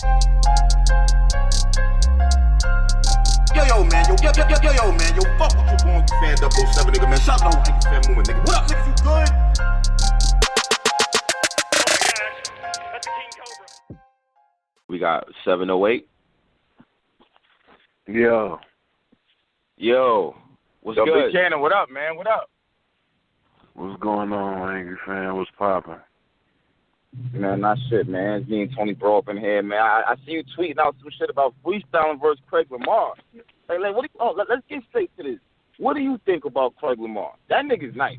Yo, man, yo, fuck what you going fan 007, nigga, man. Shout out to Yankee fan movement, nigga. What up, niggas, you good? We got 708. Yo, what's Yo, good? Big Kannon, what up, man? What up? what's going on, Angry Fan? What's poppin'? Man, not shit, man. It's me and Tony Bro up in here, man. I see you tweeting out some shit about freestyling versus Craig Lamar. Hey, like, let's get straight to this. What do you think about Craig Lamar? That nigga's nice.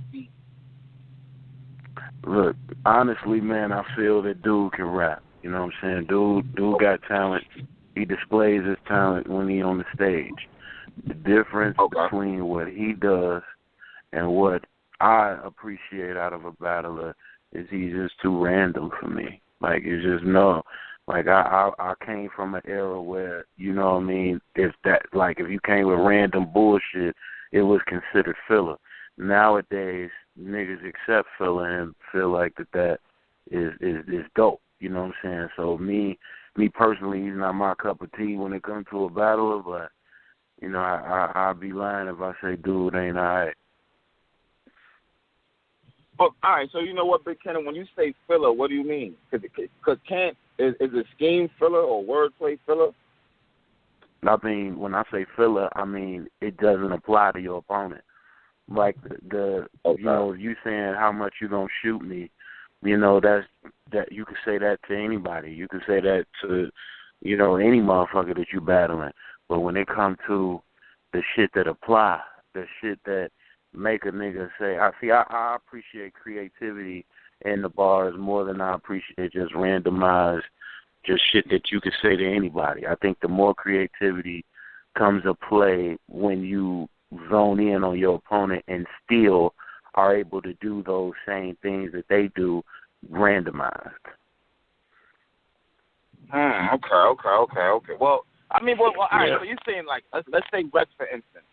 Look, honestly, man, I feel that dude can rap. You know what I'm saying? Dude got talent. He displays his talent when he on the stage. The difference between what he does and what I appreciate out of a battler is he's just too random for me. Like, it's just like I came from an era where, you know what I mean, if you came with random bullshit, it was considered filler. Nowadays, niggas accept filler and feel like that is dope. You know what I'm saying? So me personally, he's not my cup of tea when it comes to a battler, but you know, I'd be lying if I say dude ain't all right. But, all right, so you know what, Big Kannon, when you say filler, what do you mean? Because Kant is a scheme filler or wordplay filler? I mean, when I say filler, I mean it doesn't apply to your opponent. Like you know, you saying how much you gonna shoot me, you know, that you can say that to anybody. You can say that to, you know, any motherfucker that you battling. But when it comes to the shit that apply, the shit that make a nigga say, I appreciate creativity in the bars more than I appreciate just randomized, just shit that you can say to anybody. I think the more creativity comes to play when you zone in on your opponent and still are able to do those same things that they do randomized. Okay. Well, I mean, all right, so you're saying, like, let's say Rex, for instance.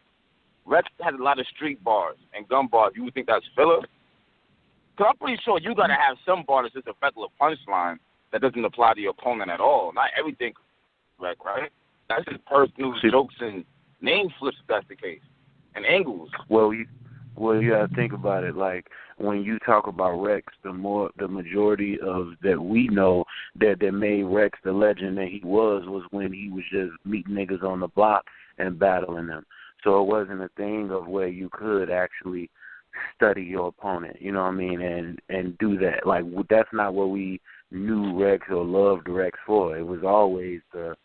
Rex had a lot of street bars and gun bars. You would think that's filler? Because I'm pretty sure you got to have some bars that's just a regular punchline that doesn't apply to your opponent at all. Not everything, Rex, right? That's just personal jokes and name flips if that's the case, and angles. Well, you got to think about it. Like, when you talk about Rex, the majority of that we know that made Rex the legend that he was when he was just meeting niggas on the block and battling them. So it wasn't a thing of where you could actually study your opponent, you know what I mean, and do that. Like, that's not what we knew Rex or loved Rex for. It was always the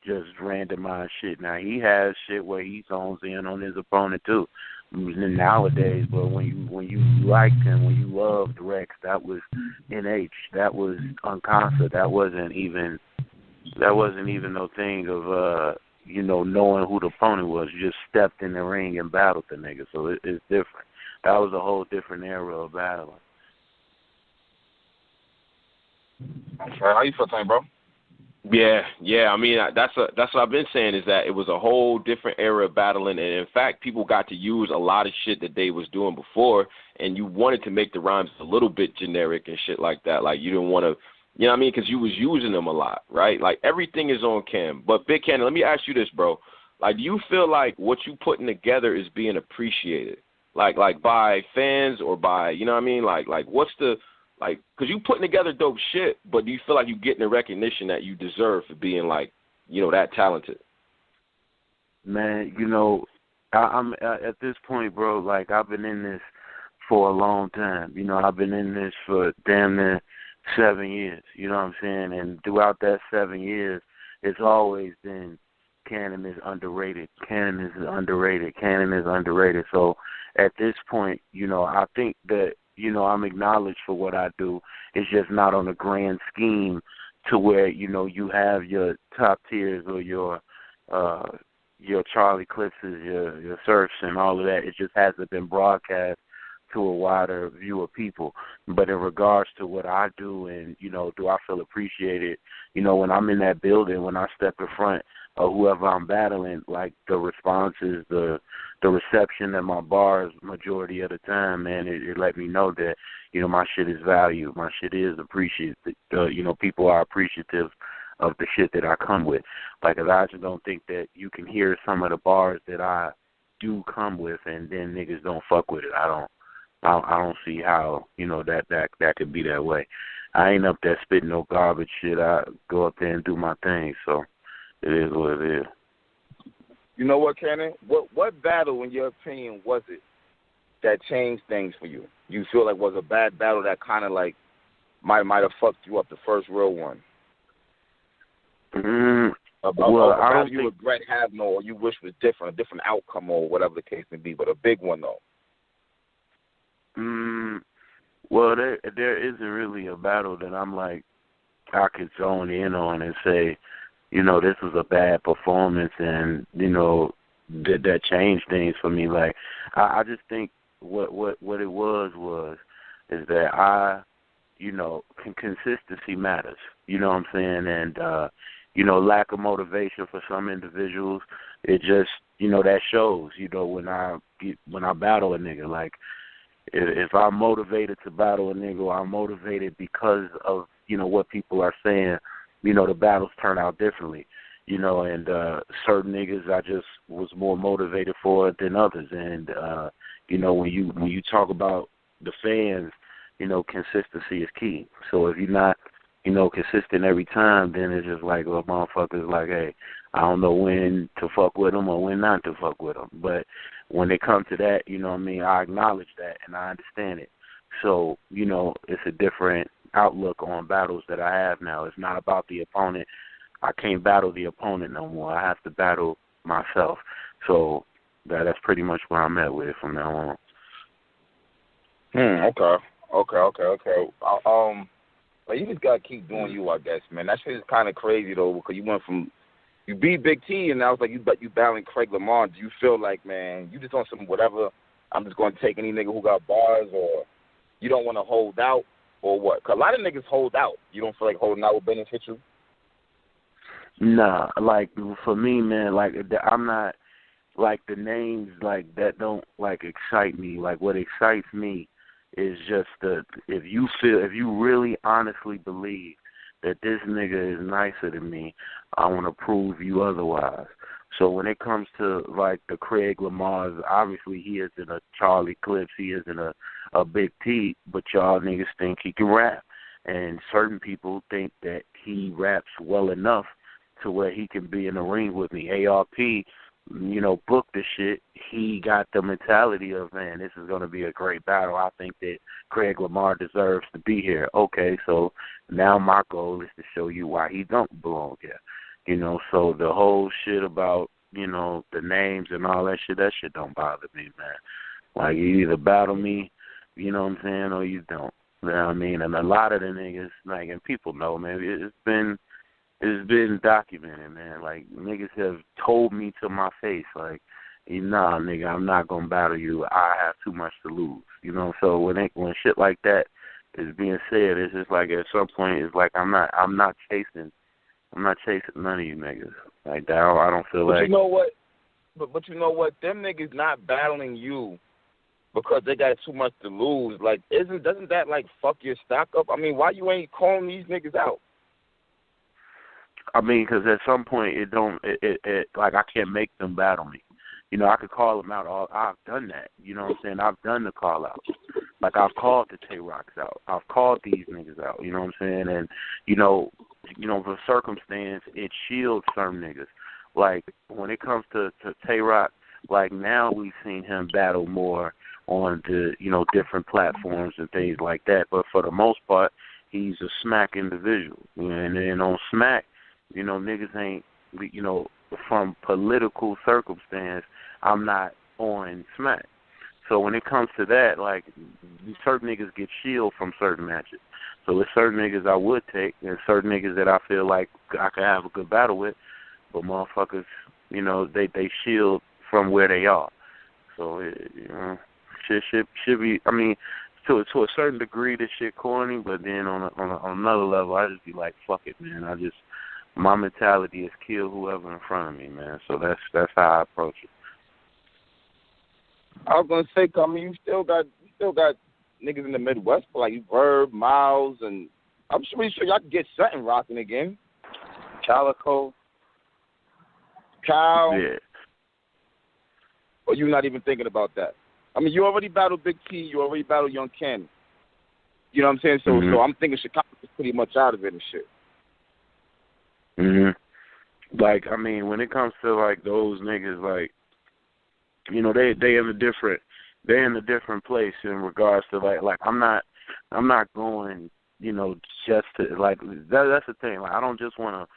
just randomized shit. Now, he has shit where he zones in on his opponent, too. Nowadays, but when you liked him, when you loved Rex, that was NH, that was Unconsa, that wasn't even no thing of you know, knowing who the opponent was. You just stepped in the ring and battled the nigga, so it's different. That was a whole different era of battling. Okay, how you feel, Tony, bro? Yeah. I mean, that's what I've been saying, is that it was a whole different era of battling, and in fact, people got to use a lot of shit that they was doing before, and you wanted to make the rhymes a little bit generic and shit like that. Like, you didn't want to, you know what I mean, because you was using them a lot, right? Like, everything is on cam. But Big Kannon, let me ask you this, bro. Like, do you feel like what you putting together is being appreciated, like by fans or by, you know what I mean? Like what's the, like, because you putting together dope shit, but do you feel like you getting the recognition that you deserve for being, like, you know, that talented? Man, you know, I'm at this point, bro, like, I've been in this for a long time. You know, I've been in this for damn near 7 years, you know what I'm saying? And throughout that 7 years, it's always been Kannon is underrated. Kannon is underrated. Kannon is underrated. So at this point, you know, I think that, you know, I'm acknowledged for what I do. It's just not on a grand scheme to where, you know, you have your top tiers or your Charlie Clipses, your Surfs and all of that. It just hasn't been broadcast to a wider view of people. But in regards to what I do and, you know, do I feel appreciated, you know, when I'm in that building, when I step in front of whoever I'm battling, like, the responses, the reception at my bars majority of the time, man, it let me know that, you know, my shit is valued. My shit is appreciated. You know, people are appreciative of the shit that I come with. Like, 'cause I just don't think that you can hear some of the bars that I do come with, and then niggas don't fuck with it. I don't see how, you know, that could be that way. I ain't up there spitting no garbage shit. I go up there and do my thing. So it is what it is. You know what, Kannon? What battle, in your opinion, was it that changed things for you? You feel like was a bad battle that kind of like might have fucked you up, the first real one? Well, I don't you regret having, or you wish was different, a different outcome, or whatever the case may be, but a big one though. Well, there isn't really a battle that I'm like I could zone in on and say, you know, this was a bad performance, and you know that changed things for me. Like I just think what it was is that you know, consistency matters. You know what I'm saying? And you know, lack of motivation for some individuals, it just, you know, that shows. You know, when I battle a nigga, like if I'm motivated to battle a nigga, I'm motivated because of, you know, what people are saying. You know, the battles turn out differently. You know, and certain niggas I just was more motivated for than others. And you know, when you talk about the fans, you know, consistency is key. So if you're not, you know, consistent every time, then it's just like, well, motherfuckers like, hey, I don't know when to fuck with them or when not to fuck with them. But when they come to that, you know what I mean, I acknowledge that and I understand it. So, you know, it's a different outlook on battles that I have now. It's not about the opponent. I can't battle the opponent no more. I have to battle myself. So that's pretty much where I'm at with it from now on. Okay. But you just gotta keep doing you, I guess, man. That shit is kind of crazy though, because you went from you beat Big T, and now it's like you battling Craig Lamar. Do you feel like, man, you just on some whatever? I'm just gonna take any nigga who got bars, or you don't want to hold out, or what? Cause a lot of niggas hold out. You don't feel like holding out would benefit you? Nah, like for me, man, like I'm not like the names like that don't like excite me. Like what excites me is just if you really honestly believe that this nigga is nicer than me, I want to prove you otherwise. So when it comes to like the Craig Lamars, obviously he isn't a Charlie Clips, he isn't a Big T, but y'all niggas think he can rap. And certain people think that he raps well enough to where he can be in the ring with me. ARP, you know, booked the shit. He got the mentality of, man, this is going to be a great battle. I think that Craig Lamar deserves to be here. Okay, so now my goal is to show you why he don't belong here. You know, so the whole shit about, you know, the names and all that shit don't bother me, man. Like, you either battle me, you know what I'm saying, or you don't. You know what I mean? And a lot of the niggas, like, and people know, man, it's been documented, man. Like, niggas have told me to my face, like, nah, nigga, I'm not gonna battle you. I have too much to lose. You know, so when shit like that is being said, it's just like at some point it's like I'm not chasing none of you niggas. Like that, I don't feel like. You know what? But you know what? Them niggas not battling you because they got too much to lose. Like, doesn't that like fuck your stock up? I mean, why you ain't calling these niggas out? I mean, because at some point it like I can't make them battle me. You know, I could call them out. I've done that. You know what I'm saying? I've done the call out. Like I've called the Tay-Rocks out. I've called these niggas out. You know what I'm saying? And you know, for circumstance, it shields some niggas. Like when it comes to Tay-Rock, like now we've seen him battle more on the different platforms and things like that. But for the most part, he's a Smack individual. And then on Smack, niggas ain't, from political circumstance, I'm not on Smack. So when it comes to that, like, certain niggas get shielded from certain matches. So there's certain niggas I would take, and certain niggas that I feel like I could have a good battle with, but motherfuckers, they shield from where they are. So, shit should be, I mean, to a certain degree, this shit corny, but then on another level, I just be like, fuck it, man. My mentality is kill whoever in front of me, man. So that's how I approach it. I was gonna say, you still got niggas in the Midwest, like you Verb, Miles, and I'm pretty sure y'all can get something rocking again. Calico, Cal. Yeah. Or you not even thinking about that? I mean, you already battled Big T. You already battled Young Kannon. You know what I'm saying? So, so I'm thinking Chicago is pretty much out of it and shit. Like, I mean, when it comes to like those niggas, like, you know, they're in a different place in regards to like I'm not going, you know, just to like that's the thing. Like, I don't just want to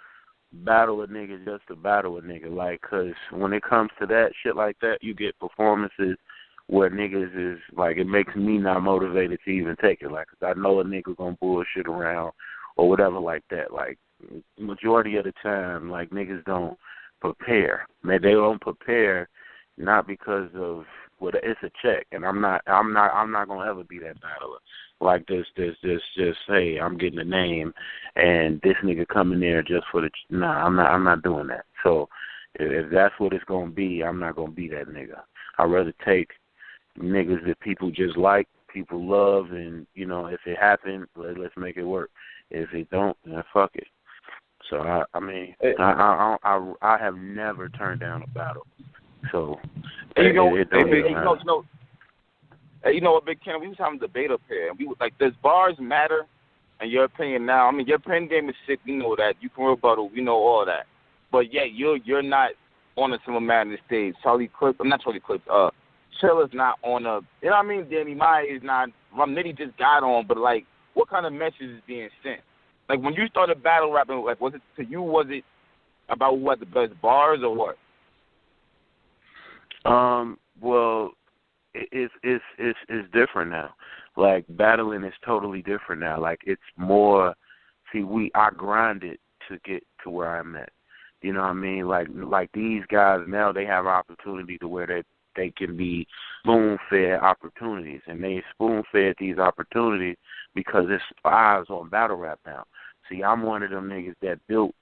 battle a nigga just to battle a nigga, like, cause when it comes to that shit like that, you get performances where niggas is like, it makes me not motivated to even take it, like, cause I know a nigga gonna bullshit around or whatever like that. Like, majority of the time, like, niggas don't prepare. Man, they don't prepare not because of it's a check, and I'm not gonna ever be that battler. Like this, just say I'm getting a name, and this nigga coming there just for the. Nah, I'm not doing that. So if that's what it's gonna be, I'm not gonna be that nigga. I'd rather take niggas that people just like, people love, and you know, if it happens, let's make it work. If it don't, then fuck it. So I mean, I have never turned down a battle. So you know, it don't even matter. You know what, Big Ken, we was having a debate up here, and we was like, does bars matter in your opinion now? I mean, your pen game is sick, we know that. You can rebuttal, we know all that. But yet you're not on a Summer Madness stage. Chill is not on a, you know what I mean? Danny Maya is not, Nitty just got on, but like, what kind of message is being sent? Like, when you started battle rapping, like, was it about what, the best bars or what? Well, it's different now. Like, battling is totally different now. Like, it's more. See, I grinded to get to where I'm at. You know what I mean? Like these guys now, they have opportunity to where they can be spoon-fed opportunities, and they spoon-fed these opportunities because it's eyes on battle rap now. See, I'm one of them niggas that built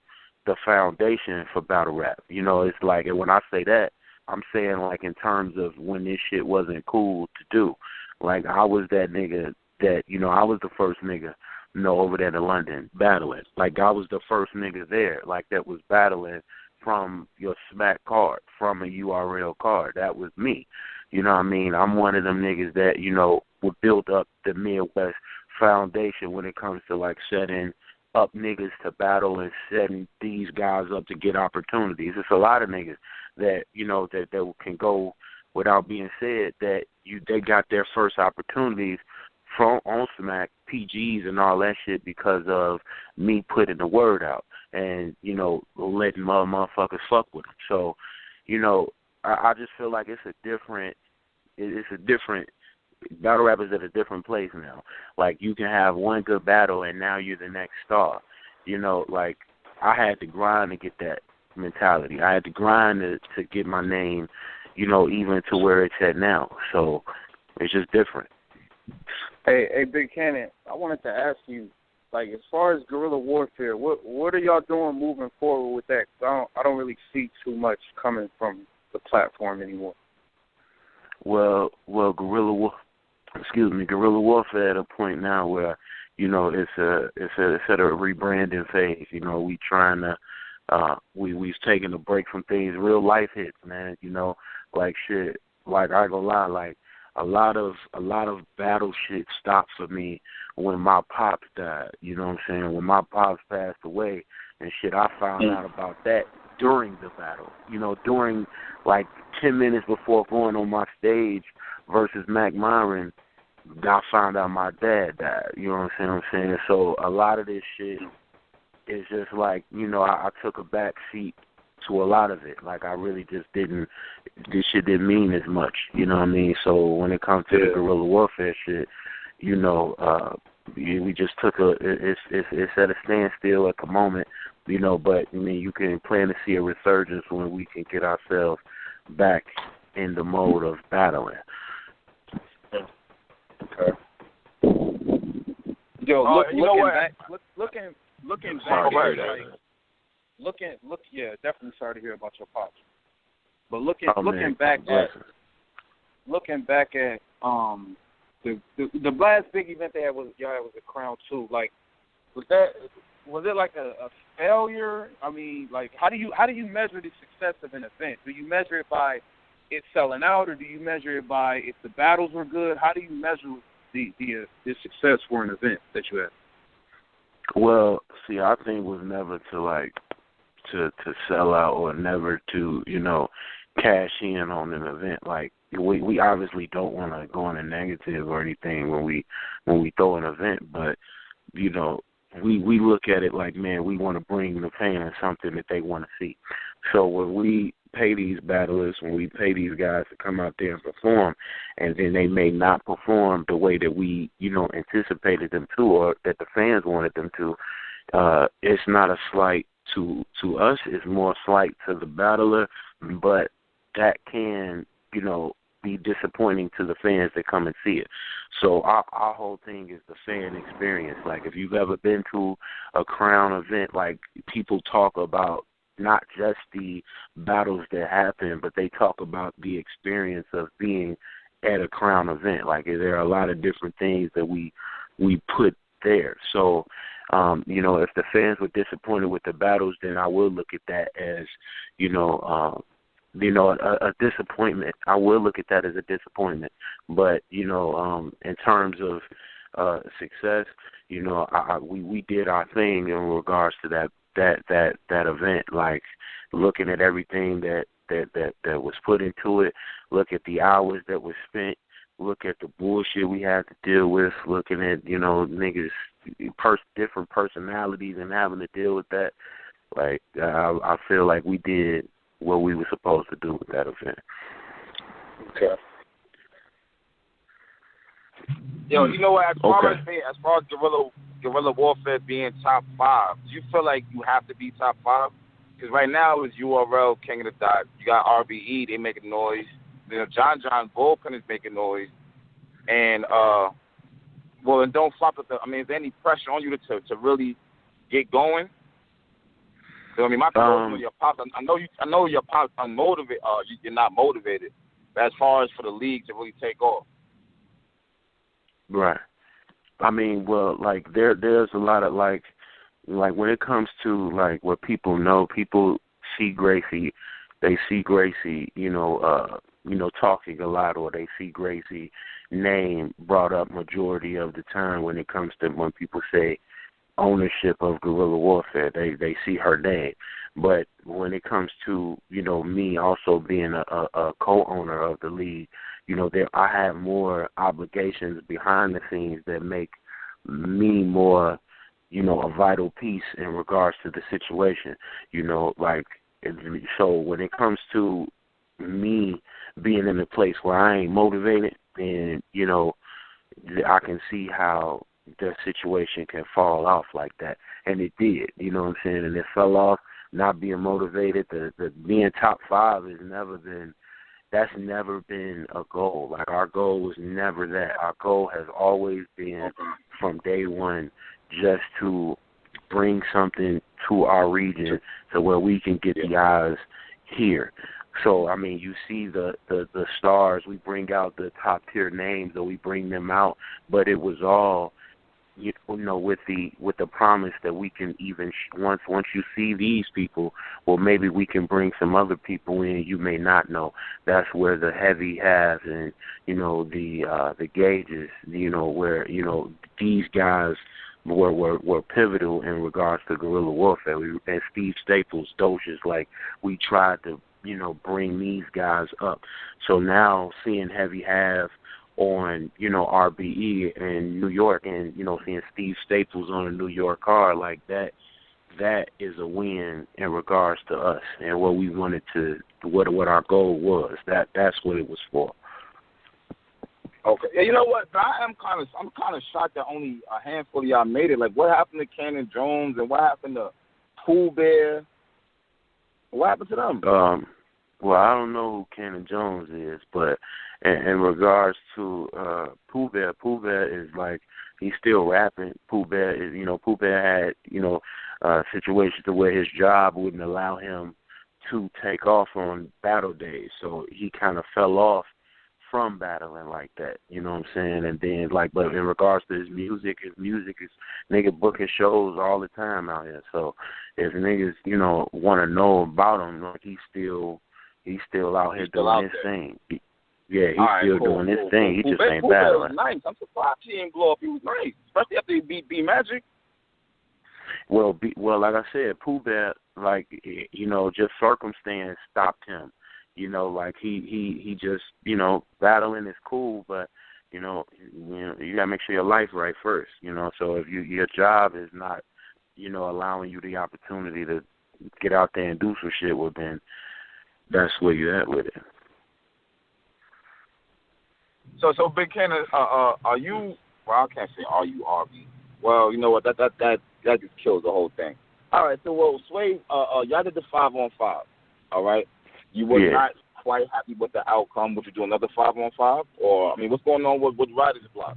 the foundation for battle rap. You know, it's like, and when I say that, I'm saying, like, in terms of when this shit wasn't cool to do. Like, I was that nigga that, you know, I was the first nigga, you know, over there in London battling. Like, I was the first nigga there, like, that was battling from your smack card, from a URL card. That was me. You know what I mean? I'm one of them niggas that, you know, would build up the Midwest foundation when it comes to, like, setting up niggas to battle and setting these guys up to get opportunities. It's a lot of niggas that, you know, that can go without being said that they got their first opportunities from on Smack, PGs and all that shit because of me putting the word out and, you know, letting motherfuckers fuck with them. So, you know, I just feel like it's a different battle rappers at a different place now. Like, you can have one good battle and now you're the next star. You know, like, I had to grind to get that mentality. I had to grind to get my name, you know, even to where it's at now. So it's just different. Hey, Big Kannon, I wanted to ask you, like, as far as Guerilla Warfare, what are y'all doing moving forward with that? 'Cause I don't really see too much coming from the platform anymore. Well, Guerilla Warfare at a point now where, you know, it's at a rebranding phase. You know, we trying to we've taken a break from things, real life hits, man. You know, like shit. Like, I ain't gonna lie, like a lot of battle shit stopped for me when my pops died. You know what I'm saying? When my pops passed away and shit, I found out about that during the battle. You know, during like 10 minutes before going on my stage versus Mac Myron, I found out my dad died. You know what I'm saying? So a lot of this shit is just like, you know, I took a back seat to a lot of it. Like, I really just this shit didn't mean as much. You know what I mean? So when it comes to the Guerilla Warfare shit, you know, we just took it's at a standstill at the moment, you know, but I mean, you can plan to see a resurgence when we can get ourselves back in the mode of battling. Okay. Yo, looking back, yeah, definitely sorry to hear about your pops. But looking back at the last big event they had was a Crown 2. Like, was was it like a failure? I mean, like how do you measure the success of an event? Do you measure it by it selling out, or do you measure it by if the battles were good? How do you measure the success for an event that you had? Well, see, our thing was never to sell out or never to, cash in on an event. Like we obviously don't want to go on a negative or anything when we throw an event, but we look at it like, man, we want to bring the fans something that they want to see. So when we pay these battlers, when we pay these guys to come out there and perform, and then they may not perform the way that we, anticipated them to, or that the fans wanted them to, it's not a slight to us. It's more slight to the battler, but that can, be disappointing to the fans that come and see it. So our whole thing is the fan experience. Like if you've ever been to a Crown event, like people talk about not just the battles that happen, but they talk about the experience of being at a Crown event. Like there are a lot of different things that we put there. So, if the fans were disappointed with the battles, then I will look at that as, a disappointment. I will look at that as a disappointment. But, in terms of success, we did our thing in regards to that event, like looking at everything that was put into it, look at the hours that was spent, look at the bullshit we had to deal with, looking at, niggas, different personalities and having to deal with that. Like, I feel like we did what we were supposed to do with that event. Okay. Yo, you know what? As far as Guerilla Warfare being top 5, do you feel like you have to be top 5? Because right now it's URL, King of the Dot. You got RBE, they making noise. John Vulcan is making noise. And, and don't flop at is there any pressure on you to really get going? So, my question with your pops, I know your pops unmotivated. You're not motivated. But as far as for the league to really take off. Right. There's a lot of like when it comes to like what people know, people see Gracie, they see Gracie, talking a lot, or they see Gracie name brought up majority of the time when it comes to when people say ownership of Guerilla Warfare, they see her name. But when it comes to, me also being a co-owner of the league, I have more obligations behind the scenes that make me more, a vital piece in regards to the situation. So when it comes to me being in a place where I ain't motivated, then, I can see how the situation can fall off like that. And it did, and it fell off, not being motivated. The being top 5 that's never been a goal. Like our goal was never that. Our goal has always been from day one just to bring something to our region to where we can get the eyes here. So, you see the stars, we bring out the top tier names, or we bring them out, but it was all, with the promise that we can even, once you see these people, well, maybe we can bring some other people in you may not know. That's where the heavy halves and, the gauges, where, these guys were pivotal in regards to Guerilla Warfare. And Steve Staples, Doziers, like, we tried to, bring these guys up. So now seeing Heavy Half on, RBE in New York, and, seeing Steve Staples on a New York car, like that is a win in regards to us and what we wanted to, what our goal was. That's what it was for. Okay. Yeah, you know what? I'm kind of shocked that only a handful of y'all made it. Like, what happened to Kannon Jones, and what happened to Pooh Bear? What happened to them? Well, I don't know who Kannon Jones is, but in regards to Pooh Bear is like, he's still rapping. Pooh Bear had, situations to where his job wouldn't allow him to take off on battle days, so he kind of fell off from battling like that, you know what I'm saying? And then, like, but in regards to his music is nigga booking shows all the time out here. So if niggas, you know, want to know about him, like, he's still out here doing his thing. He's still doing his thing. He just ain't battling. Nice. I'm surprised he didn't blow up. He was nice, especially after he beat B Magic. Well, like I said, Pooh Bear, like, you know, just circumstance stopped him. You know, like he just, you know, battling is cool, but you gotta make sure your life's right first. You know, so if your job is not, you know, allowing you the opportunity to get out there and do some shit, well then that's where you're at with it. So Big Kannon, are you? Well, I can't say are you, RB. Well, you know what? That just kills the whole thing. All right. So, well, Sway, y'all did the 5-on-5. All right. You were not quite happy with the outcome. Would you do another 5-on-5? Or, I mean, what's going on with Writer's Block?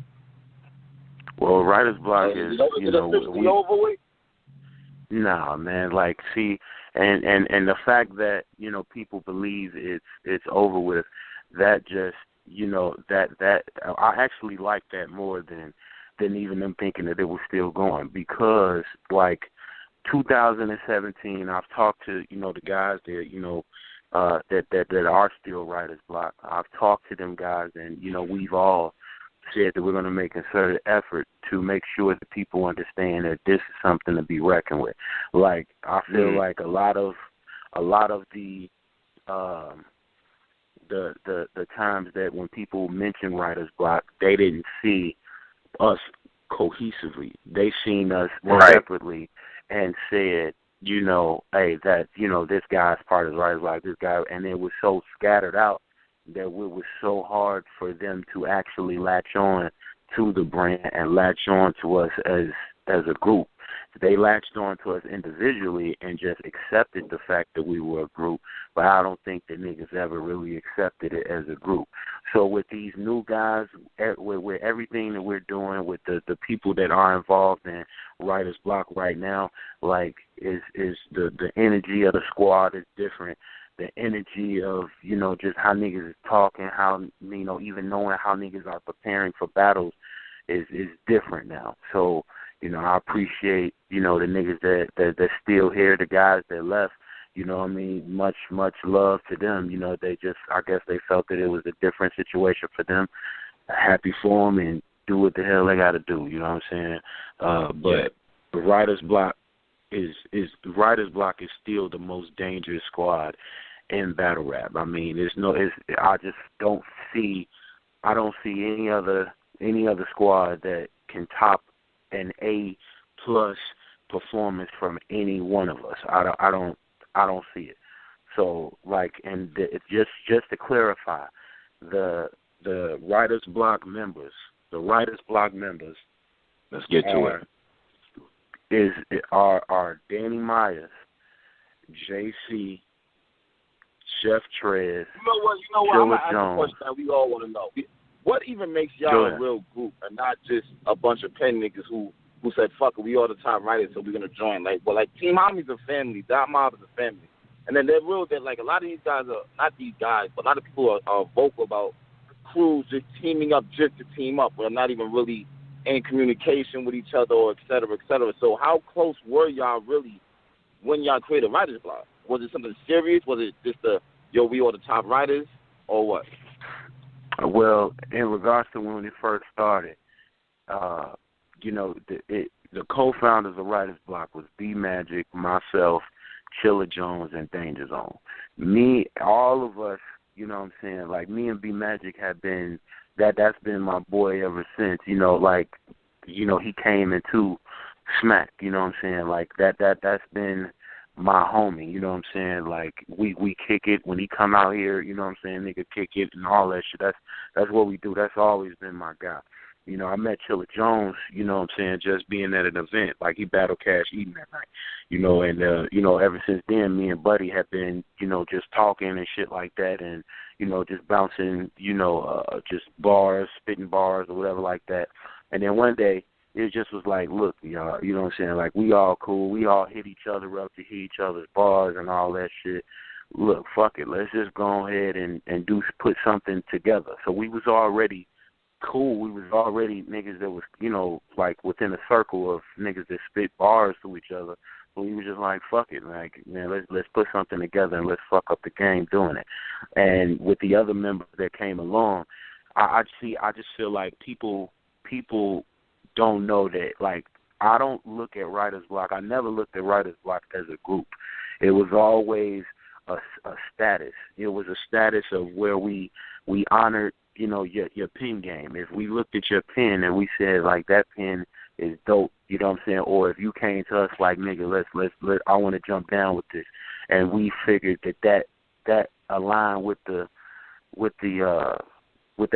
Well, Writer's Block is, you know, we over with? Nah, man. Like, see, and the fact that, you know, people believe it's over with, that just, you know, that I actually like that more than even them thinking that it was still going, because, like, 2017, I've talked to, you know, the guys that, you know, that are still Writer's Block. I've talked to them guys, and, you know, we've all said that we're going to make a concerted effort to make sure that people understand that this is something to be reckoned with. Like, I feel like a lot of the times that when people mention Writer's Block, they didn't see us cohesively. They seen us separately and said, you know, hey, that, you know, this guy's part of Writer's Block, this guy, and it was so scattered out that it was so hard for them to actually latch on to the brand and latch on to us as a group. They latched on to us individually and just accepted the fact that we were a group, but I don't think that niggas ever really accepted it as a group. So with these new guys, with everything that we're doing, with the people that are involved in Writer's Block right now, like, is the energy of the squad is different. The energy of, you know, just how niggas is talking, how, you know, even knowing how niggas are preparing for battles is different now. So, you know, I appreciate, you know, the niggas that's still here, the guys that left, you know what I mean, much love to them. You know, they just, I guess they felt that it was a different situation for them. Happy for them and do what the hell they got to do, you know what I'm saying? But the Writer's Block is still the most dangerous squad in battle rap. I mean, I just don't see any other squad that can top an A+ performance from any one of us. I don't see it. So, like, and just to clarify, the Writer's Block members. Let's get to it. Are Danny Myers, JC, Chef Trez, You know what? I'm going to ask a question that we all want to know. What even makes y'all a real group and not just a bunch of pen niggas who said, fuck it, we all the top writers, so we're going to join? Like, well, like, Team Homies a family. Dot Mob is a family. And then they're like, a lot of these guys are, not these guys, but a lot of people are vocal about crews just teaming up just to team up. We're not even really in communication with each other, or et cetera, et cetera. So how close were y'all really when y'all created Writer's Block? Was it something serious? Was it just we all the top writers, or what? Well, in regards to when it first started, you know, the co-founders of Writer's Block was B Magic, myself, Chilla Jones, and Danger Zone. Me, all of us, you know what I'm saying, like, me and B Magic have been, that's been my boy ever since, you know, like, you know, he came into Smack, you know what I'm saying, like, that's been my homie, you know what I'm saying, like, we kick it when he come out here, you know what I'm saying, nigga kick it and all that shit, that's what we do, that's always been my guy. You know, I met Chilla Jones, you know what I'm saying, just being at an event, like, he battled Cash Eaton that night, you know, and, you know, ever since then, me and Buddy have been, you know, just talking and shit like that, and, you know, just bouncing, you know, just bars, spitting bars or whatever like that. And then one day, it just was like, look, y'all, you know what I'm saying, like, we all cool, we all hit each other up to hit each other's bars and all that shit. look, fuck it, let's just go ahead and put something together. So we was already cool. We was already niggas that was, like within a circle of niggas that spit bars to each other. But we was just like, fuck it, like, man, let's put something together and let's fuck up the game doing it. And with the other members that came along, I just feel like people don't know that. Like, I don't look at Writer's Block. I never looked at Writer's Block as a group. It was always a status. It was a status of where we honored, your pen game. If we looked at your pen and we said, like, that pen is dope, you know what I'm saying? Or if you came to us like, nigga, let's I want to jump down with this, and we figured that aligned with the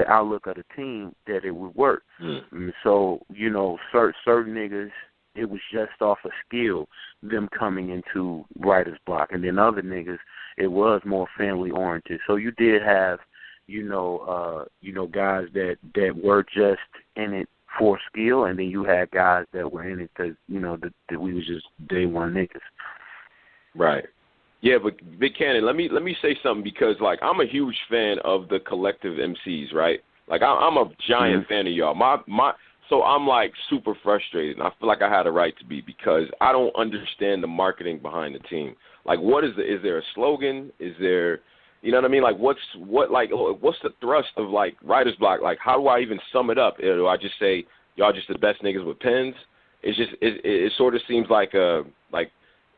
outlook of the team, that it would work. And so, certain niggas, it was just off of skill, them coming into Writer's Block, and then other niggas, it was more family oriented. So you did have, guys that were just in it for skill, and then you had guys that were in it because, that we was just day one niggas. Right. Yeah, but Big Kannon, let me say something, because, like, I'm a huge fan of the collective MCs, right? Like, I'm a giant fan of y'all. So I'm, like, super frustrated, and I feel like I had a right to be, because I don't understand the marketing behind the team. Like, is there a slogan? Is there, you know what I mean? Like, what's the thrust of, like, Writer's Block? Like, how do I even sum it up? Do I just say, y'all just the best niggas with pens? It's just, it sort of seems like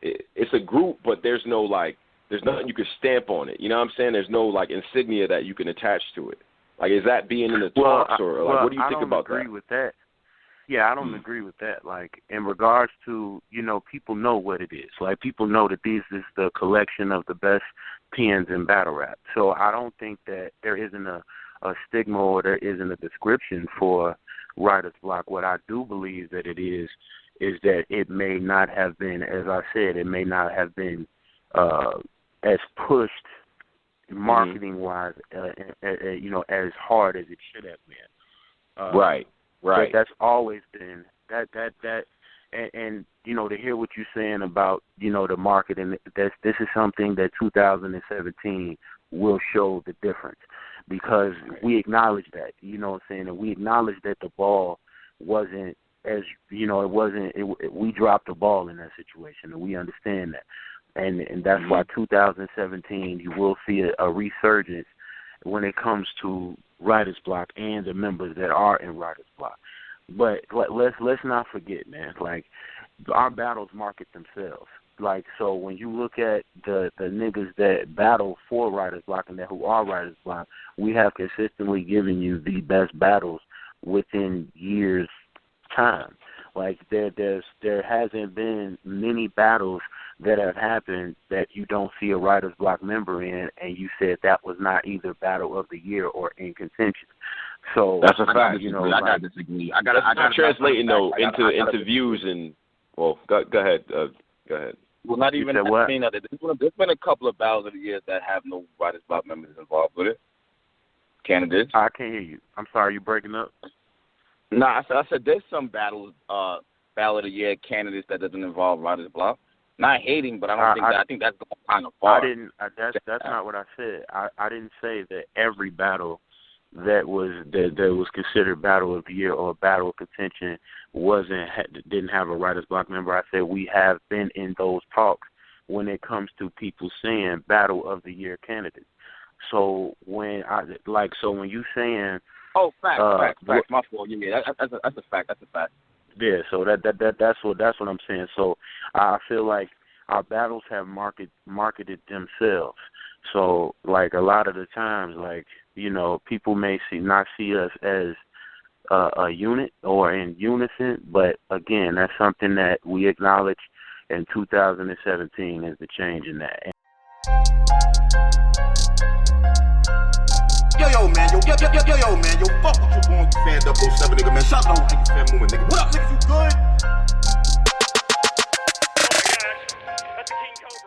it's a group, but there's nothing you can stamp on it. You know what I'm saying? There's no, like, insignia that you can attach to it. Like, is that being in the talks, or like, what do you think about that? I don't agree with that. Yeah, I don't agree with that. Like, in regards to, people know what it is. Like, people know that this is the collection of the best pens in battle rap. So I don't think that there isn't a stigma, or there isn't a description for Writer's Block. What I do believe that it is that it may not have been, as I said, it may not have been as pushed marketing-wise, as hard as it should have been. Right. But that's always been that, and to hear what you're saying about the marketing. This is something that 2017 will show the difference, because we acknowledge that. You know what I'm saying, and we acknowledge that the ball wasn't. As we dropped the ball in that situation, and we understand that, and that's why 2017 you will see a resurgence when it comes to Writer's Block and the members that are in Writer's Block. But let's not forget, man. Like, our battles market themselves. Like, so when you look at the niggas that battle for Writer's Block and that who are Writer's Block, we have consistently given you the best battles within years' time. Like, there hasn't been many battles that have happened that you don't see a Writer's Block member in, and you said that was not either Battle of the Year or in contention. So that's a fact. I gotta disagree. I gotta translating though into views, and well, go ahead. Go ahead. Well, not even. I mean, there's been a couple of battles of the years that have no Writer's Block members involved with it. Candidates. I can't hear you. I'm sorry, you breaking up. Nah, I said there's some battle of the year candidates that doesn't involve Writer's Block. Not hating, but I think that's going kind of far. That's not what I said. I didn't say that every battle that was considered Battle of the Year or Battle of Contention didn't have a Writer's Block member. I said we have been in those talks when it comes to people saying Battle of the Year candidates. So when you saying facts. My fault. Yeah, that's a fact. That's a fact. Yeah, so that's what I'm saying. So I feel like our battles have marketed themselves. So, like, a lot of the times, like, people may not see us as a unit or in unison, but again, that's something that we acknowledge in 2017 is the change in that. Yo, man, fuck what you want, fan 007, nigga, man. Shout out to you, fan movement, nigga. What up, niggas, you good? Oh my gosh, that's the King Cobra.